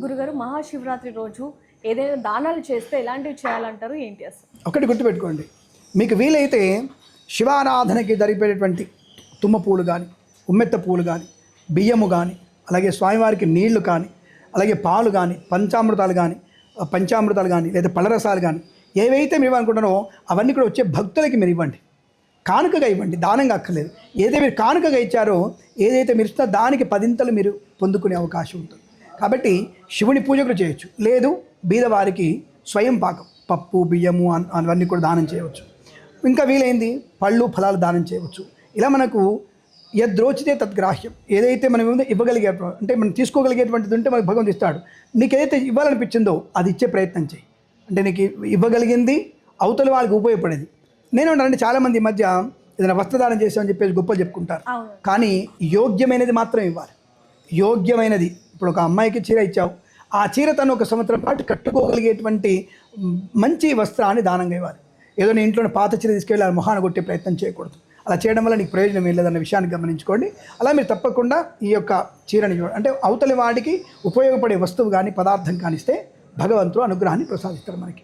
గురుగారు మహాశివరాత్రి రోజు ఏదైనా దానాలు చేస్తే ఎలాంటివి చేయాలంటారు ఏంటి అసలు? ఒకటి గుర్తుపెట్టుకోండి, మీకు వీలైతే శివారాధనకి జరిపేటటువంటి తుమ్మ పూలు కానీ, ఉమ్మెత్త పూలు కానీ, బియ్యము కానీ, అలాగే స్వామివారికి నీళ్లు కానీ, అలాగే పాలు కానీ, పంచామృతాలు కానీ లేదా పళ్ళరసాలు కానీ ఏవైతే మీరు ఇవ్వాలనుకుంటారో అవన్నీ కూడా వచ్చే భక్తులకి మీరు ఇవ్వండి. కానుకగా ఇవ్వండి, దానంగా అక్కర్లేదు. ఏదైతే మీరు కానుకగా ఇచ్చారో, ఏదైతే మీరు ఇస్తారో దానికి 10 మీరు పొందుకునే అవకాశం ఉంటుంది. కాబట్టి శివుని పూజ కూడా చేయొచ్చు. లేదు బీదవారికి స్వయం పాకం, పప్పు బియ్యము అవన్నీ కూడా దానం చేయవచ్చు. ఇంకా వీలైంది పళ్ళు ఫలాలు దానం చేయవచ్చు. ఇలా మనకు యద్రోచితే తద్గ్రాహ్యం, ఏదైతే మనం ఇవ్వగలిగే అంటే మనం తీసుకోగలిగేటువంటిది ఉంటే మనకు భగవంతుడు ఇస్తాడు. నీకు ఏదైతే ఇవ్వాలనిపించిందో అది ఇచ్చే ప్రయత్నం చేయి. అంటే నీకు ఇవ్వగలిగింది అవతల వాళ్ళకి ఉపయోగపడేది. నేను అంటే చాలామంది ఈ మధ్య ఏదైనా వస్త్రదానం చేసామని చెప్పేసి గొప్పలు చెప్పుకుంటారు. కానీ యోగ్యమైనది మాత్రం ఇవ్వాలి. యోగ్యమైనది, ఇప్పుడు ఒక అమ్మాయికి చీర ఇచ్చావు, ఆ చీర తను 1 సంవత్సరం పాటు కట్టుకోగలిగేటువంటి మంచి వస్త్రాన్ని దానంగా ఇవ్వాలి. ఏదో నీ ఇంట్లో పాత చీర తీసుకెళ్ళి ఆ మొహాన్ని కొట్టే ప్రయత్నం చేయకూడదు. అలా చేయడం వల్ల నీకు ప్రయోజనం ఏం లేదన్న విషయాన్ని గమనించుకోండి. అలా మీరు తప్పకుండా ఈ యొక్క చీరని అంటే అవతలి వాడికి ఉపయోగపడే వస్తువు కానీ పదార్థం కానిస్తే భగవంతుడు అనుగ్రహాన్ని ప్రసాదిస్తారు మనకి.